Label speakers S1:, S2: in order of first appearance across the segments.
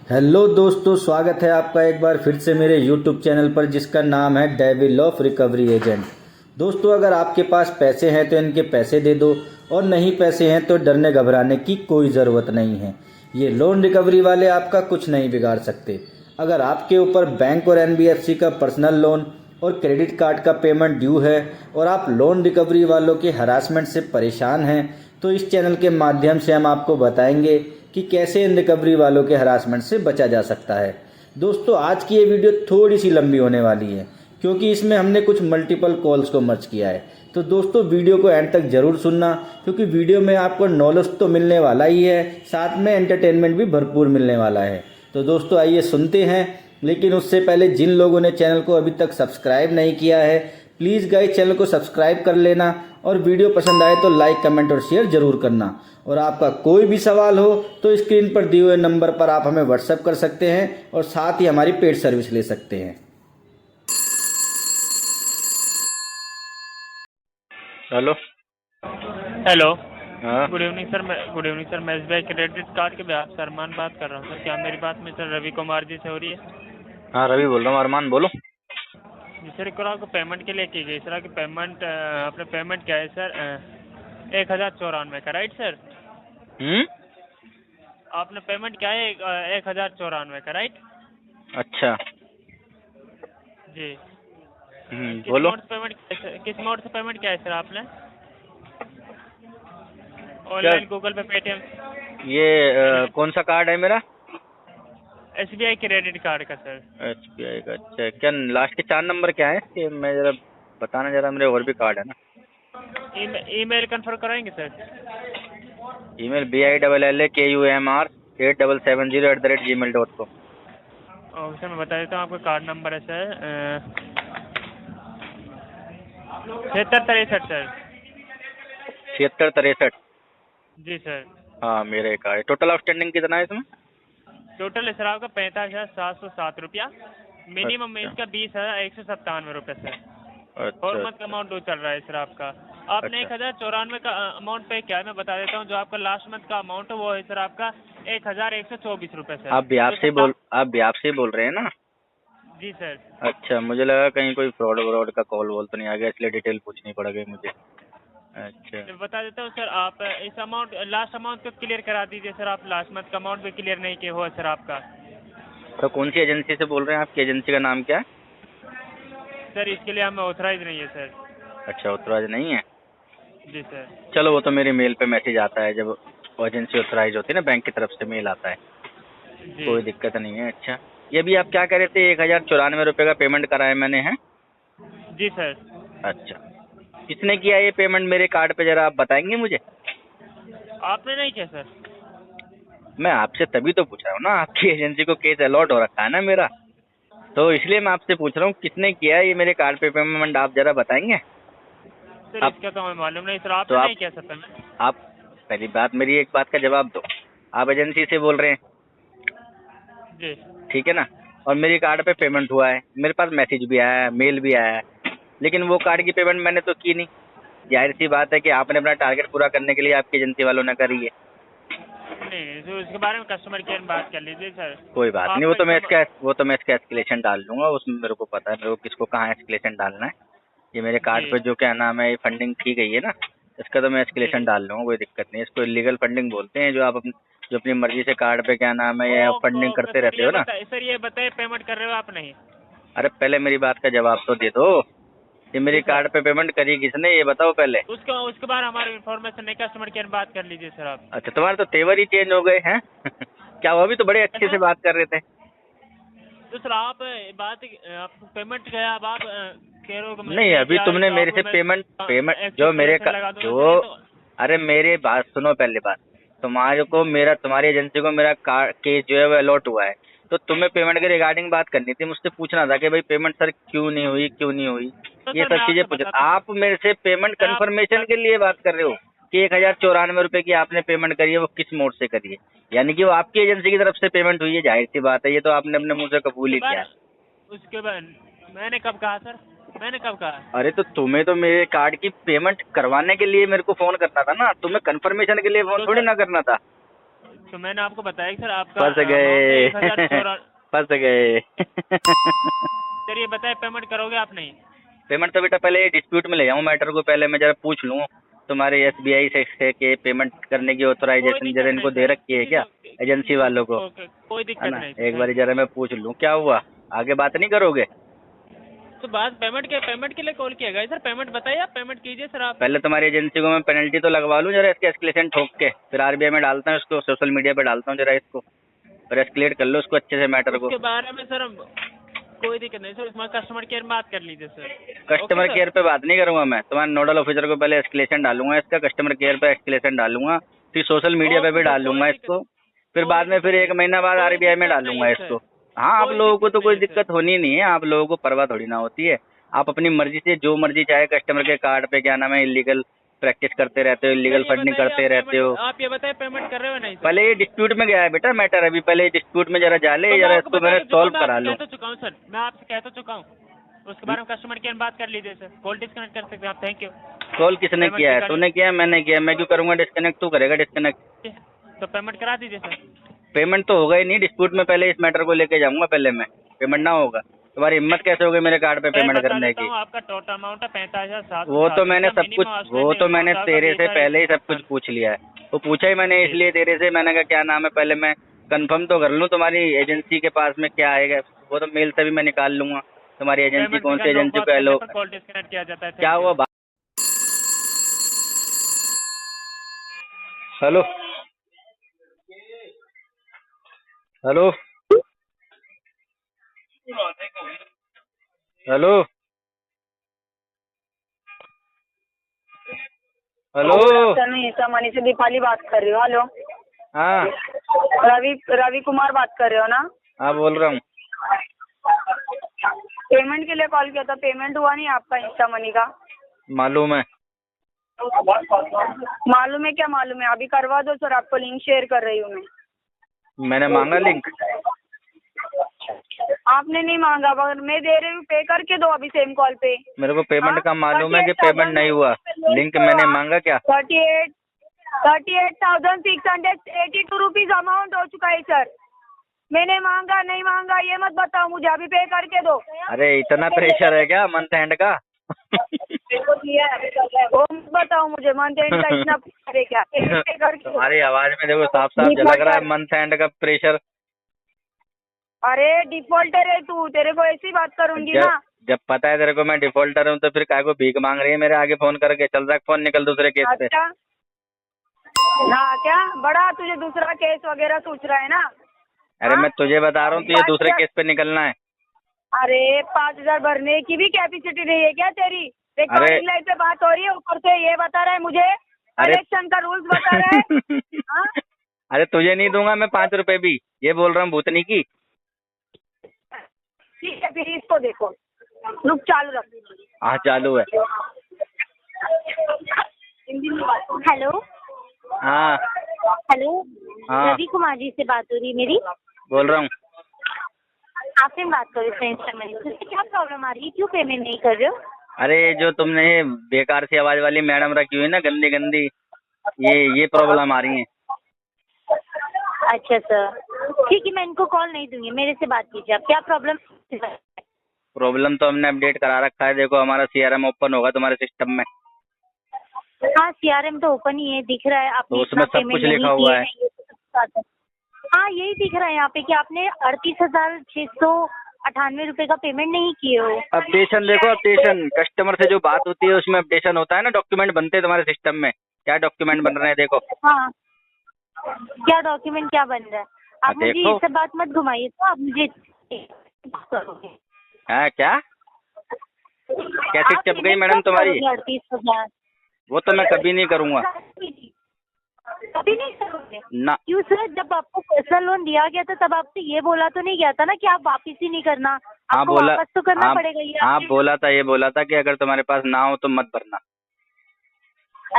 S1: Hello दोस्तों, स्वागत है आपका एक बार फिर से मेरे YouTube चैनल पर जिसका नाम है डेविल ऑफ रिकवरी एजेंट। दोस्तों, अगर आपके पास पैसे हैं तो इनके पैसे दे दो और नहीं पैसे हैं तो डरने घबराने की कोई ज़रूरत नहीं है। ये लोन रिकवरी वाले आपका कुछ नहीं बिगाड़ सकते। अगर आपके ऊपर बैंक और NBFC का पर्सनल लोन और क्रेडिट कार्ड का पेमेंट ड्यू है और आप लोन रिकवरी वालों के हरासमेंट से परेशान हैं तो इस चैनल के माध्यम से हम आपको बताएंगे कि कैसे इन रिकवरी वालों के हरासमेंट से बचा जा सकता है। दोस्तों, आज की ये वीडियो थोड़ी सी लंबी होने वाली है क्योंकि इसमें हमने कुछ मल्टीपल कॉल्स को मर्ज किया है। तो दोस्तों, वीडियो को एंड तक जरूर सुनना क्योंकि वीडियो में आपको नॉलेज तो मिलने वाला ही है, साथ में एंटरटेनमेंट भी भरपूर मिलने वाला है। तो दोस्तों, आइए सुनते हैं। लेकिन उससे पहले जिन लोगों ने चैनल को अभी तक सब्सक्राइब नहीं किया है, प्लीज़ गाइस चैनल को सब्सक्राइब कर लेना और वीडियो पसंद आए तो लाइक, कमेंट और शेयर जरूर करना। और आपका कोई भी सवाल हो तो स्क्रीन पर दिए हुए नंबर पर आप हमें व्हाट्सएप कर सकते हैं और साथ ही हमारी पेड सर्विस ले सकते हैं।
S2: हेलो।
S3: हेलो।
S2: हाँ
S3: गुड इवनिंग सर। मैं SBI क्रेडिट कार्ड के बिहाफ से अरमान बात कर रहा हूँ सर। क्या मेरी बात मिस्टर रवि कुमार जी से हो रही है?
S2: हाँ, रवि बोल रहा हूँ। अरमान बोलो।
S3: जी सर, एक और आपको पेमेंट के लिए की गई सर। आपकी पेमेंट आपने पेमेंट क्या है सर? 1094 का, राइट सर? आपने पेमेंट क्या है? 1094 का, राइट?
S2: अच्छा।
S3: जी।
S2: बोलो।
S3: किस मोड से पेमेंट किया है सर आपने?
S2: क्या
S3: ऑनलाइन, गूगल पे, पेटीएम?
S2: ये कौन सा कार्ड है मेरा?
S3: SBI क्रेडिट कार्ड का सर।
S2: SBI का। अच्छा, क्या लास्ट के 4 नंबर क्या है इसके? मैं जरा बताना, जरा मेरे और भी कार्ड है ना।
S3: ईमेल कन्फर्म कराएंगे सर?
S2: Email BILLAKUMR8770@gmail.com।
S3: और सर मैं बता देता हूँ, आपका कार्ड नंबर है सर 7663 सर।
S2: 7663।
S3: जी सर।
S2: हाँ, मेरे कार्ड। टोटल आउटस्टैंडिंग कितना है इसमें?
S3: टोटल है सर आपका 45,707 रुपया। मिनिमम
S2: अच्छा।
S3: इसका 20,197 रुपये सर।
S2: अच्छा
S3: और मत
S2: अच्छा
S3: अमाउंट दो चल रहा है सर आपका। आपने
S2: अच्छा।
S3: 1094 का अमाउंट पे किया है। मैं बता देता हूँ, जो आपका लास्ट मंथ का अमाउंट है वो है सर आपका 1,124 रुपये सर।
S2: आप बिहार से बोल रहे हैं ना?
S3: जी सर।
S2: अच्छा, मुझे लगा कहीं कोई फ्रॉड का कॉल वॉल तो नहीं आ गया, इसलिए डिटेल पूछनी पड़ गई मुझे। अच्छा।
S3: मैं बता देता हूँ सर, आप इस अमाउंट लास्ट अमाउंट को क्लियर करा दीजिए सर। आप लास्ट मंथ का अमाउंट भी क्लियर नहीं किए हुआ सर आपका।
S2: तो कौन सी एजेंसी से बोल रहे हैं? आपकी एजेंसी का नाम क्या है?
S3: सर इसके लिए हमें ऑथराइज नहीं है सर।
S2: अच्छा, ऑथराइज नहीं है।
S3: जी सर।
S2: चलो, वो तो मेरे मेल पे मैसेज आता है जब एजेंसी ऑथराइज होती है ना, बैंक की तरफ से मेल आता है।
S3: जी।
S2: कोई दिक्कत नहीं है। अच्छा, ये भी आप क्या कह रहे थे? 1094 का पेमेंट कराया मैंने, है?
S3: जी सर।
S2: अच्छा, किसने किया ये पेमेंट मेरे कार्ड पे, जरा आप बताएंगे मुझे?
S3: आपने नहीं किया सर?
S2: मैं आपसे तभी तो पूछ रहा हूँ ना, आपकी एजेंसी को केस अलॉट हो रखा है ना मेरा, तो इसलिए मैं आपसे पूछ रहा हूँ किसने किया है ये मेरे कार्ड पे पेमेंट, आप जरा बताएंगे?
S3: सर
S2: आप
S3: इसका तो हमें मालूम नहीं सर।
S2: तो
S3: आपने नहीं किया सर पेमेंट?
S2: आप पहली बात, मेरी एक बात का जवाब दो। आप एजेंसी से बोल रहे हैं,
S3: जी।
S2: ठीक है ना? और मेरी कार्ड पे पेमेंट हुआ है, मेरे पास मैसेज भी आया है, मेल भी आया है, लेकिन वो कार्ड की पेमेंट मैंने तो की नहीं। जाहिर सी बात है कि आपने अपना टारगेट पूरा करने के लिए आपकी एजेंसी वालों ने करी है।
S3: नहीं तो इसके बारे में कस्टमर केयर में बात कर लीजिए सर।
S2: कोई बात नहीं,
S3: आपका
S2: वो तो मैं इसका एस्केलेशन डाल दूंगा, उसमें मेरे को पता है मेरे को किसको कहाँ एस्केलेशन डालना है। ये मेरे कार्ड
S3: जी।
S2: पे जो क्या नाम है, ये फंडिंग की गई है ना, इसका तो मैं एस्केलेशन
S3: जी।
S2: डाल लूँगा, कोई दिक्कत नहीं। इसको इलीगल फंडिंग बोलते हैं, जो अपनी मर्जी से कार्ड पे क्या नाम है ये फंडिंग
S3: ओके
S2: करते
S3: सर,
S2: रहते हो ना।
S3: सर ये बताइए पेमेंट कर रहे हो आप? नहीं।
S2: अरे पहले मेरी बात का जवाब तो दे दो। ये मेरी
S3: जी
S2: कार्ड
S3: सर।
S2: पे पेमेंट करी किसने, ये बताओ पहले।
S3: उसके बारे में हमारी इन्फॉर्मेशन नहीं। कस्टमर केयर में बात कर लीजिए सर आप।
S2: अच्छा, तुम्हारे तो तेवर ही चेंज हो गए हैं क्या? वो भी तो बड़े अच्छे से
S3: ऐसा?
S2: बात कर रहे थे।
S3: तो सर आप बात आपको पेमेंट गया, अब आप कह रहे हो कि मैं
S2: नहीं,
S3: नहीं
S2: अभी
S3: किया है,
S2: तुमने
S3: तो
S2: मेरे
S3: आपको
S2: से
S3: मैं
S2: पेमेंट जो मेरे
S3: एक्सेप्ट लगा दूंगा सर
S2: जो
S3: ये तो।
S2: अरे मेरी बात सुनो, पहले बात। तुम्हारी एजेंसी को मेरा केस जो है वो अलॉट हुआ है, तो तुम्हें पेमेंट के रिगार्डिंग बात करनी थी, मुझसे पूछना था कि भाई पेमेंट सर क्यों नहीं हुई,
S3: तो
S2: ये
S3: सर
S2: सब
S3: मैं
S2: चीजें
S3: आपसे
S2: पूछ।
S3: बताता
S2: आप मेरे से पेमेंट
S3: मैं आपको
S2: कंफर्मेशन
S3: बता
S2: के लिए बात कर रहे हो कि 1094 की आपने पेमेंट करी है, वो किस मोड से करी है? यानी कि वो आपकी एजेंसी की तरफ से पेमेंट हुई है, जाहिर सी बात है, ये तो आपने अपने मुंह से कबूल ही किया है।
S3: उसके बाद मैंने कब कहा सर? मैंने कब कहा?
S2: अरे तो तुम्हें तो मेरे कार्ड की पेमेंट करवाने के लिए मेरे को फोन करना था ना, तुम्हें कंफर्मेशन के लिए फोन
S3: तो
S2: थोड़ी
S3: सर
S2: ना करना था।
S3: तो मैंने आपको बताया कि सर आपका
S2: फंस गए
S3: 1094।
S2: फंस गए
S3: सर ये बताए पेमेंट करोगे आप नहीं?
S2: पेमेंट तो बेटा पहले डिस्प्यूट में ले जाऊँ मैटर को, पहले मैं जरा पूछ लूँ तुम्हारे SBI से के पेमेंट करने की
S3: कोई
S2: ऑथराइजेशन जरा
S3: दिक्कत
S2: इनको
S3: नहीं
S2: दे
S3: सर,
S2: रखी है क्या एजेंसी वालों को,
S3: ओके कोई
S2: है
S3: दिक्कत
S2: ना?
S3: नहीं
S2: एक
S3: सर।
S2: बार जरा मैं पूछ लूँ क्या हुआ, आगे बात नहीं करोगे?
S3: तो बात पेमेंट के लिए कॉल किया गया सर, पेमेंट बताइए, आप पेमेंट कीजिए सर आप।
S2: पहले तुम्हारी एजेंसी को मैं पेनल्टी तो लगवा लूँ जरा, इसके एस्केलेशन ठोक के, फिर RBI में डालता हूँ इसको, सोशल मीडिया पे डालता हूँ जरा इसको, फिर एस्केलेट कर लो उसको अच्छे से मैटर को।
S3: उसके बारे में सर कोई दिक्कत नहीं सर, उसमें कस्टमर केयर में बात कर लीजिए sir.
S2: Customer
S3: okay sir.
S2: Care पे बात नहीं करूंगा मैं, तुम्हारे नोडल ऑफिसर को पहले एस्केलेशन डालूंगा इसका, कस्टमर केयर पे एस्केलेशन डालूंगा, फिर सोशल मीडिया पे
S3: ओके
S2: भी
S3: सर,
S2: डालूंगा
S3: कोई
S2: इसको,
S3: दिक्कत-
S2: फिर बाद में फिर 1 महीना बाद
S3: कोई
S2: RBI में
S3: दिक्कत
S2: डालूंगा
S3: नहीं है
S2: इसको।
S3: सर,
S2: हाँ, आप
S3: कोई
S2: लोगों को
S3: दिक्कत
S2: तो कोई
S3: नहीं है सर।
S2: दिक्कत होनी नहीं है, आप लोगों को परवाह थोड़ी ना होती है, आप अपनी मर्जी से जो मर्जी चाहे कस्टमर के कार्ड पे क्या नाम है इलीगल प्रैक्टिस करते रहते हो, इलीगल
S3: सर, ये
S2: फंडिंग
S3: बताइए,
S2: करते
S3: आप
S2: रहते हो।
S3: आप ये बताइए पेमेंट कर रहे हो नहीं सर?
S2: पहले ये डिस्प्यूट में गया है बेटा मैटर, अभी पहले डिस्प्यूट में जरा जा ले,
S3: तो मैं
S2: जरा
S3: आपको
S2: इसको
S3: बता
S2: मैंने
S3: तो चुका हूँ,
S2: सॉल्व
S3: मैं
S2: करा
S3: आपसे
S2: लूँ।
S3: कह तो चुका हूँ सर, मैं आपसे कह तो चुका हूँ, उसके बारे में कस्टमर केयर में बात कर लीजिए सर, कॉल डिस्कनेक्ट कर सकते हैं आप। Thank you.
S2: कॉल किसने
S3: पेमेंट
S2: किया है?
S3: की
S2: तूने किया है? मैंने किया है? मैं क्यों करूंगा डिस्कनेक्ट? तू करेगा डिस्कनेक्ट?
S3: तो पेमेंट करा दीजिए सर।
S2: पेमेंट तो होगा ही नहीं, डिस्प्यूट में पहले इस मैटर को लेके जाऊंगा, पहले मैं पेमेंट ना होगा। तुम्हारी हिम्मत कैसे होगी मेरे कार्ड पे
S3: मैं
S2: पेमेंट
S3: बता
S2: करने
S3: देता
S2: की?
S3: हूँ, आपका टोटल अमाउंट है 45,700।
S2: वो तो मैंने सब कुछ, वो तो मैंने तेरे से पहले ही सब कुछ पूछ लिया है, वो पूछा ही मैंने इसलिए तेरे से, मैंने कहा क्या नाम है पहले मैं कंफर्म तो कर लूँ तुम्हारी एजेंसी के पास में क्या आएगा, वो तो मेल से भी मैं निकाल लूंगा तुम्हारी एजेंसी कौन सी एजेंसी को एलो।
S3: कॉल डिस्कनेक्ट किया जाता है।
S2: क्या हुआ बात? Hello hello hello hello.
S4: ईसा मनी से दीपाली बात कर रही हो। हेलो,
S2: हाँ
S4: रवि कुमार बात कर रहे हो ना?
S2: हाँ बोल रहा हूँ।
S4: पेमेंट के लिए कॉल किया था, पेमेंट हुआ नहीं आपका ईसा मनी का?
S2: मालूम है।
S4: मालूम है? क्या मालूम है? अभी करवा दो सर, आपको लिंक शेयर कर रही हूँ मैं।
S2: मैंने मांगा लिंक?
S4: आपने नहीं मांगा, मगर मैं दे रही हूँ, पे करके दो अभी सेम कॉल पे।
S2: मेरे को पेमेंट का मालूम है कि
S4: 38,000
S2: पेमेंट नहीं हुआ, लिंक मैंने मांगा क्या?
S4: 38,682 रुपीज अमाउंट हो चुका है सर। मैंने मांगा नहीं मांगा ये मत बताओ मुझे, अभी पे करके दो।
S2: अरे इतना प्रेशर है क्या मंथ एंड का?
S4: वो मत बताओ मुझे, मंथ एंड का इतना प्रेशर है क्या? पे करके दो।
S2: तुम्हारी आवाज में देखो साफ साफ झलक रहा है मंथ एंड का प्रेशर।
S4: अरे डिफॉल्टर है तू, तेरे को ऐसी बात करूंगी ना।
S2: जब पता है तेरे को मैं डिफॉल्टर हूँ तो फिर काय को भीख मांग रही है मेरे आगे फोन करके? चल रहा फोन, निकल दूसरे केस पे।
S4: अच्छा, हाँ क्या बड़ा तुझे दूसरा केस वगैरह सोच रहा है ना?
S2: अरे मैं तुझे बता रहा हूँ, तुझे दूसरे केस पे निकलना है।
S4: अरे 5,000 भरने की भी कैपेसिटी नहीं है क्या तेरी? रिकॉर्डिंग लाइन पे बात हो रही है, ऊपर से ये बता रहा है मुझे कलेक्शन का रूल्स बता रहा है। हाँ?
S2: अरे तुझे नहीं दूंगा मैं 5 रुपए भी, ये बोल रहा हूँ भूतनी की।
S4: ठीक है फिर इसको देखो, रुक चालू रख।
S2: हाँ चालू है।
S5: हेलो
S2: हाँ
S5: हेलो,
S2: हाँ।
S5: रवि कुमार जी से बात हो रही है मेरी?
S2: बोल रहा हूँ।
S5: आपसे बात करो फ्रेंड्स फैमिली से, क्या प्रॉब्लम आ रही है, क्यों पेमेंट नहीं कर रहे हो?
S2: अरे जो तुमने ये बेकार सी आवाज वाली मैडम रखी हुई है ना, गंदी गंदी, ये प्रॉब्लम आ रही है।
S5: अच्छा सर, ठीक है, मैं इनको कॉल नहीं दूंगी, मेरे से बात कीजिए आप, क्या प्रॉब्लम?
S2: प्रॉब्लम तो हमने अपडेट करा रखा है, देखो हमारा CRM ओपन होगा तुम्हारे सिस्टम में।
S5: हाँ CRM तो ओपन ही है, दिख रहा है आपने
S2: तो उसमें
S5: इतना
S2: सब कुछ
S5: पेमेंट
S2: लिखा
S5: नहीं
S2: हुआ
S5: किए
S2: है।
S5: हैं, ये तो सब बात है। हाँ यही दिख रहा है यहाँ पे कि आपने 38,698 रुपए का पेमेंट नहीं किए हो।
S2: अपडेशन देखो, अपडेशन कस्टमर से जो बात होती है उसमें अपडेशन होता है ना, डॉक्यूमेंट बनते हैं तुम्हारे सिस्टम में। क्या डॉक्यूमेंट बन रहे हैं देखो।
S5: हाँ क्या डॉक्यूमेंट क्या बन रहा है? आप मुझे
S2: देखो।
S5: ये सब बात मत घुमाइए, तो आप मुझे करोगे।
S2: है क्या? कैसे
S5: आप
S2: चप गई
S5: पेमेंट
S2: मैडम
S5: कब
S2: तुम्हारी?
S5: करोगे 38,000?
S2: वो तो मैं कभी नहीं करूँगा
S5: कभी नहीं करोगे
S2: ना।
S5: क्यों सर? जब आपको पर्सनल लोन दिया गया था तब आपसे ये बोला तो नहीं गया था ना कि आप वापस ही नहीं करना,
S2: हाँ
S5: आपको
S2: बोला,
S5: वापस तो करना
S2: हाँ
S5: पड़ेगा ये
S2: हाँ
S5: आपने-
S2: बोला था, ये बोला था कि अगर तुम्हारे पास ना हो तो मत भरना।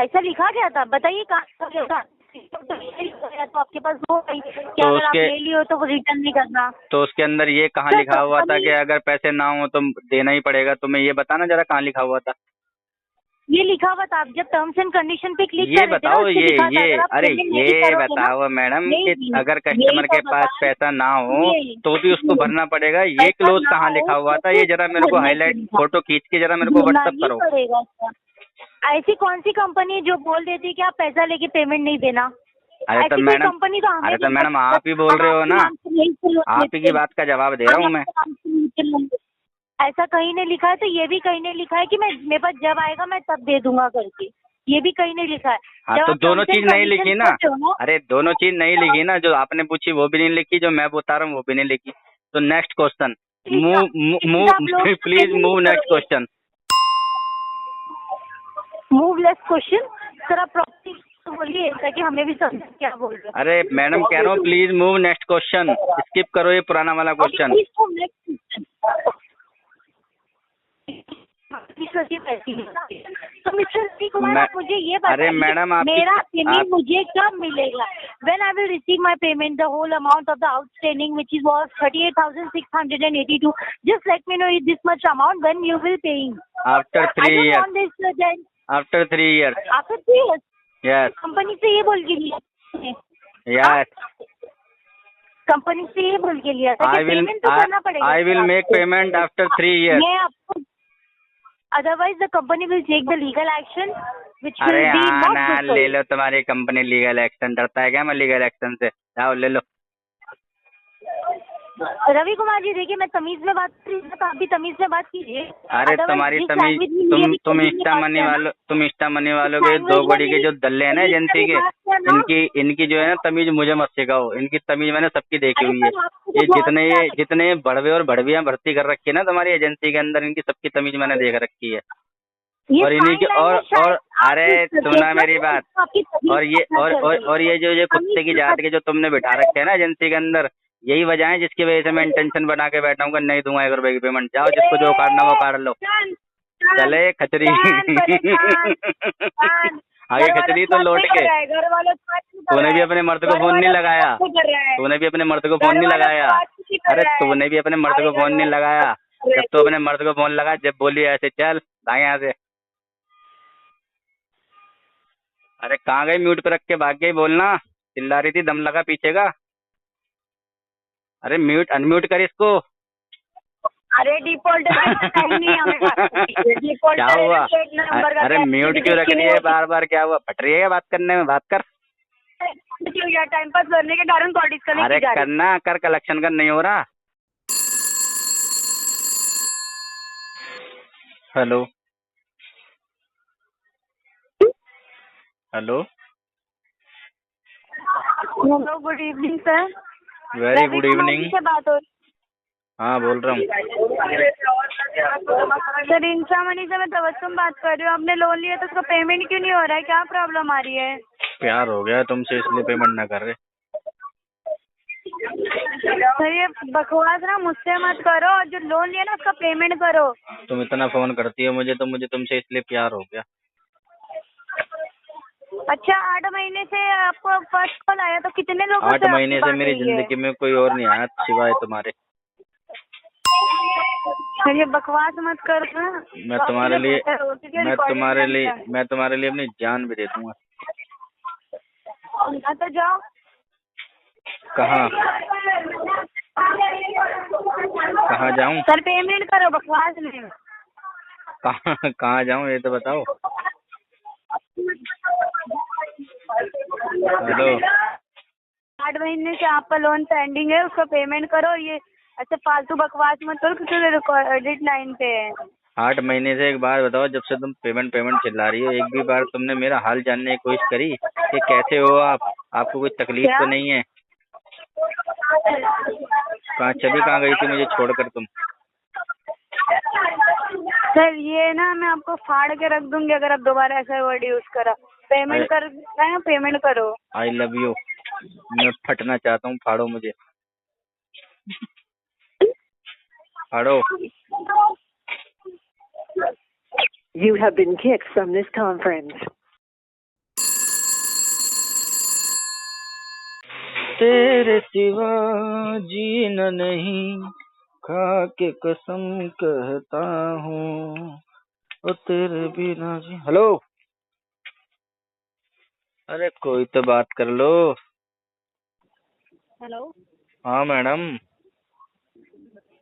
S5: ऐसा लिखा गया था? बताइए कहाँ लिखा गया था? तो ये लिखा गया तो आपके पास हो गई कि
S2: तो
S5: अगर आप
S2: उसके-
S5: ले लियो तो वो रिटर्न नहीं करना।
S2: तो उसके अंदर ये कहाँ लिखा हुआ था कि अगर पैसे ना हो तो देना ही पड़ेगा? तुम्हें ये बताना जरा कहाँ लिखा हुआ था।
S5: ये लिखा हुआ था, आप जब टर्म्स एंड कंडीशन पे क्लिक
S2: ये बताओ, अरे ये बताओ मैडम कि अगर कस्टमर के पास पैसा ना हो तो भी उसको भरना पड़ेगा, ये क्लोज कहाँ लिखा हुआ था? ये जरा मेरे को हाईलाइट फोटो खींच के जरा मेरे को व्हाट्सएप करो।
S5: पड़ेगा। ऐसी कौन सी कंपनी जो बोल देती है कि आप पैसा लेके पेमेंट नहीं देना?
S2: अरे तो मैडम,
S5: कंपनी तो
S2: अरे तो मैडम आप ही बोल रहे हो ना, आप ही की बात का जवाब दे रहा हूँ मैं।
S5: ऐसा कहीं नहीं लिखा है, तो ये भी कहीं नहीं लिखा है कि मैं मेरे पास जब आएगा मैं तब दे दूंगा करके, ये भी कहीं नहीं लिखा है।
S2: हाँ तो दोनों चीज नहीं लिखी ना, अरे दोनों चीज नहीं लिखी ना, जो आपने पूछी वो भी नहीं लिखी, जो मैं बता रहा हूँ वो भी नहीं लिखी। तो next question, please move next question.
S5: Move less question sir, आप प्रॉपर्टी तो बोलिए ताकि हमें भी समझ क्या बोल रहे हैं।
S2: अरे मैडम कह रहा हूँ please move next question, skip करो ये पुराना वाला क्वेश्चन। तो मिस्टर रवि कुमार, आप मुझे ये बताइए, अरे मैडम
S5: मेरा पेमेंट मुझे कब मिलेगा? When I will receive my payment, the whole amount of the outstanding, which is was 38,682. Just let me know this much amount when you will paying.
S2: After 3 years.
S5: I don't want this then.
S2: After 3 years.
S5: After 3 years.
S2: Yes.
S5: Company से ये बोल के लिया?
S2: Yes.
S5: Company से ये बोल के लिया था कि पेमेंट तो करना पड़ेगा।
S2: I will make payment after 3 years.
S5: मैं आपको, otherwise the company will take the legal action, which will
S2: अरे
S5: be
S2: हाँ
S5: not
S2: ना,
S5: good for
S2: ले
S5: you.
S2: लो, तुम्हारी कंपनी लीगल एक्शन, डरता है क्या मैं लीगल एक्शन से? जाओ ले लो।
S5: रवि कुमार जी देखिए, मैं तमीज में बात कर रही हूँ, तो आप भी तमीज में बात कीजिए।
S2: अरे तुम्हारी तमीज, तुम इंस्टा मनी वालों के दो बड़ी के जो दल्ले हैं ना एजेंसी के, इनकी जो है ना तमीज मुझे मत सिखाओ, इनकी तमीज मैंने सबकी देखी हुई है। ये जितने बड़वे और बड़वियां भर्ती कर रखी है ना तुम्हारी एजेंसी के अंदर, इनकी सबकी तमीज मैंने देख रखी है। और इन्हीं की और अरे सुना मेरी बात, और ये जो कुत्ते की जात के जो तुमने बिठा रखे है ना एजेंसी के अंदर, यही वजह है जिसकी वजह से मैं इंटेंशन बना के बैठा हूँ नहीं दूंगा 1 रुपए की पेमेंट। जाओ, जिसको जो काटना वो काट लो। चले खचरी आगे खचरी तो लौट के। तूने भी अपने मर्द को फोन नहीं लगाया, तूने भी अपने मर्द को फोन नहीं लगाया। अरे तूने भी अपने मर्द को फोन नहीं लगाया, जब तो अपने मर्द को फोन लगा, जब बोली ऐसे चल भाग यहाँ से। अरे कहाँ गई? म्यूट पे रख के भाग गई, बोलना। चिल्ला रही थी, दम लगा पीछे का। अरे म्यूट अनम्यूट कर इसको।
S5: अरे डिफॉल्ट
S2: क्या हुआ? अरे म्यूट क्यों रख रही है बार बार? क्या हुआ? फट रही है बात करने में? बात कर।
S5: टाइम पास करने के कारण कॉल डिस्कनेक्ट।
S2: अरे करना कर, कलेक्शन कर, नहीं हो रहा। Hello hello,
S5: good evening sir.
S2: Very good evening.
S5: से बात हो रही?
S2: हाँ बोल रहा हूँ
S5: सर, इंस्टा मनी से मैं तबस्सुम बात कर रही हूँ। आपने लोन लिया तो उसका पेमेंट क्यों नहीं हो रहा है? क्या प्रॉब्लम आ रही है?
S2: प्यार हो गया तुमसे इसलिए पेमेंट ना कर रहे।
S5: सर ये बकवास ना मुझसे मत करो, और जो लोन लिया ना उसका पेमेंट करो।
S2: तुम इतना फोन करती हो मुझे, तो मुझे तुमसे इसलिए प्यार हो गया।
S5: अच्छा, 8 महीने से आपको फर्स्ट कॉल आया तो कितने लोगों
S2: 8 महीने से मेरी जिंदगी में कोई और नहीं आया सिवाय तुम्हारे।
S5: सर ये बकवास मत करो ना।
S2: मैं तुम्हारे लिए अपनी जान भी दे दूंगा।
S5: तो जाओ।
S2: कहाँ कहाँ जाऊँ?
S5: सर पेमेंट करो, बकवास नहीं।
S2: कहाँ जाऊँ ये तो बताओ। हेलो,
S5: 8 महीने से आपका लोन पेंडिंग है, उसका पेमेंट करो। ये ऐसे फालतू बकवास मत करो, क्योंकि रिकॉर्डेड लाइन पे है।
S2: 8 महीने से एक बार बताओ, जब से तुम पेमेंट चिल्ला रही हो, एक भी बार तुमने मेरा हाल जानने की कोशिश करी कि कैसे हो आप? आपको कोई तकलीफ तो नहीं है? कहाँ गई थी मुझे छोड़कर तुम?
S5: सर ये ना मैं आपको फाड़ के रख दूंगी अगर आप दोबारा ऐसा वर्ड यूज करा। पेमेंट पेमेंट करो।
S2: I love you. मैं फटना चाहता हूँ, फाड़ो मुझे, फाड़ो।
S6: You have been kicked from this conference.
S2: तेरे सिवा जीना नहीं, खा के कसम कहता हूँ, ओ तेरे बिना जी। हेलो, अरे कोई तो बात कर लो।
S5: हेलो,
S2: हाँ madam,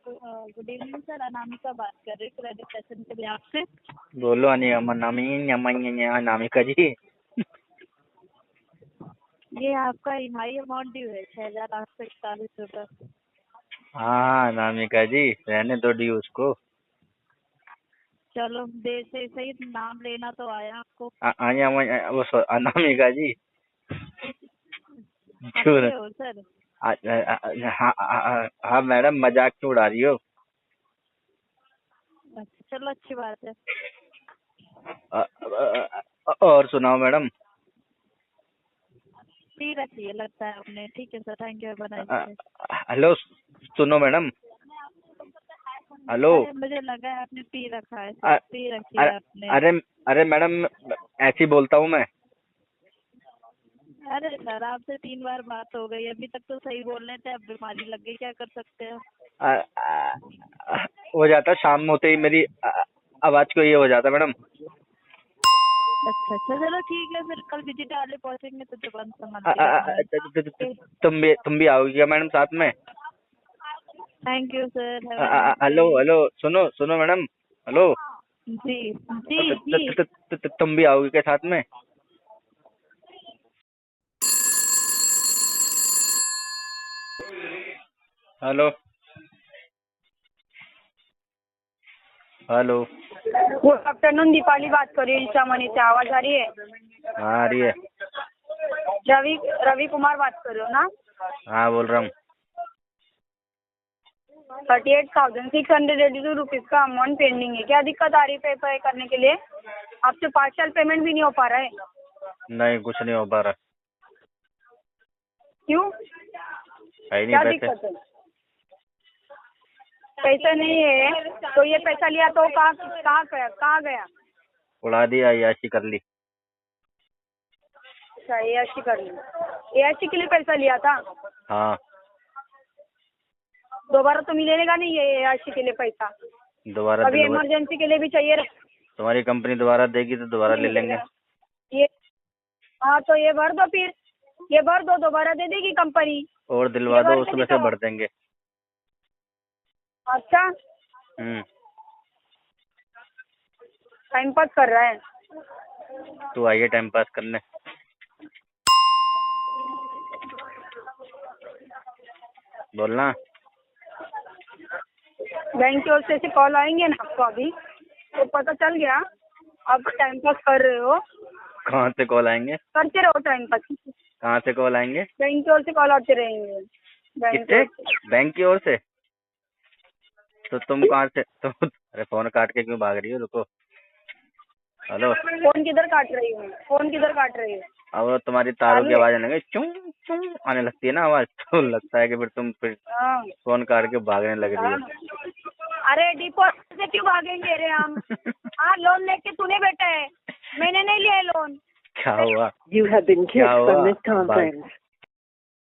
S5: good evening sir, Anamika बात कर रही हूँ क्रेडिट सेशन के लिए आपसे।
S2: बोलो अनामिका जी।
S5: ये आपका ईएमआई अमाउंट ड्यू है 6,841 रुपये।
S2: हाँ अनामिका जी, रहने दो डी उसको।
S5: चलो देर से सही, नाम लेना तो आया आपको।
S2: अनामिका जी क्यों
S5: हंसते हो सर?
S2: हाँ मैडम, मजाक क्यों उड़ा रही हो?
S5: अच्छा, चलो अच्छी बात है।
S2: और सुनाओ मैडम।
S5: पी रखी है लगता है आपने। ठीक है सर, थैंक यू, बनाई।
S2: हेलो, सुनो मैडम। हेलो,
S5: अरे मुझे लगा है आपने पी रखा है सर, पी रखी है आपने।
S2: अरे मैडम, ऐसे ही बोलता हूँ मैं।
S5: अरे सर, आपसे 3 बार बात हो गई, अभी तक तो सही बोल रहे थे, अब बीमारी लग गई, क्या कर सकते हैं।
S2: हो जाता शाम होते ही मेरी आवाज को ये हो जाता मैडम।
S5: अच्छा, चलो ठीक है, फिर कल विजिट वाले पहुंचेंगे तो दुकान संभाल के।
S2: तुम भी आओगी क्या मैडम साथ में?
S5: Thank you sir.
S2: हेलो, सुनो मैडम। हेलो,
S5: जी जी जी।
S2: तुम भी आओगी क्या साथ में? Hello, hello.
S4: Good afternoon, Deepali बात कर रही हूँ इंस्टा मनी से। आवाज आ रही है?
S2: हाँ आ रही है।
S4: रवि कुमार बात कर रहे हो ना?
S2: हाँ बोल रहा हूँ।
S4: 38,682 रुपीज का अमाउंट पेंडिंग है। क्या दिक्कत आ रही है पे करने के लिए? आपसे पार्शियल पेमेंट भी नहीं हो पा रहा है?
S2: नहीं, कुछ नहीं हो पा रहा।
S4: क्यों?
S2: है ही नहीं
S4: क्या
S2: पैसे।
S4: दिक्कत है? पैसा नहीं है तो ये पैसा लिया तो कहाँ गया?
S2: उड़ा दिया, याशी कर ली।
S4: अच्छा, एआईसी कर ली। एआईसी के लिए पैसा लिया था?
S2: हाँ।
S4: दोबारा तो मिलेगा नहीं ये एआईसी के लिए पैसा?
S2: दोबारा
S4: अभी इमरजेंसी के लिए भी चाहिए।
S2: तुम्हारी कंपनी दोबारा देगी तो दोबारा ले लेंगे।
S4: ये हाँ, तो ये भर दो फिर। ये भर दो, दोबारा दे देगी कंपनी।
S2: और दिलवा दो, उसमें से भर देंगे।
S4: अच्छा, टाइम पास कर रहा है।
S2: तू आइए टाइम पास करने। बोलना।
S4: बैंक की ओर से ऐसे कॉल आएंगे ना आपको, अभी तो पता चल गया आप टाइम पास कर रहे हो।
S2: कहाँ से कॉल आएंगे?
S4: करते रहो टाइम पास।
S2: कहाँ से कॉल आएंगे?
S4: बैंक की ओर से कॉल आते रहेंगे।
S2: बैंक की ओर से? तो तुम कहाँ से अरे फोन काट के क्यों भाग रही हो? रुको। हेलो,
S4: फोन किधर काट रही हूँ? फोन किधर काट रही हूँ?
S2: अब तुम्हारी तारों की आवाज आने लगी, चूं चूं आने लगती है ना आवाज, तो लगता है कि फिर तुम
S4: हाँ।
S2: फोन काट के भागने लग रही हो।
S4: अरे डिपॉजिट से क्यों भागेंगे रे हम? हाँ, लोन लेके तूने बैठा है, मैंने नहीं लिया है लोन।
S2: क्या हुआ?
S6: You have been
S2: क्या
S6: kicked
S2: हुआ?
S6: from this conference.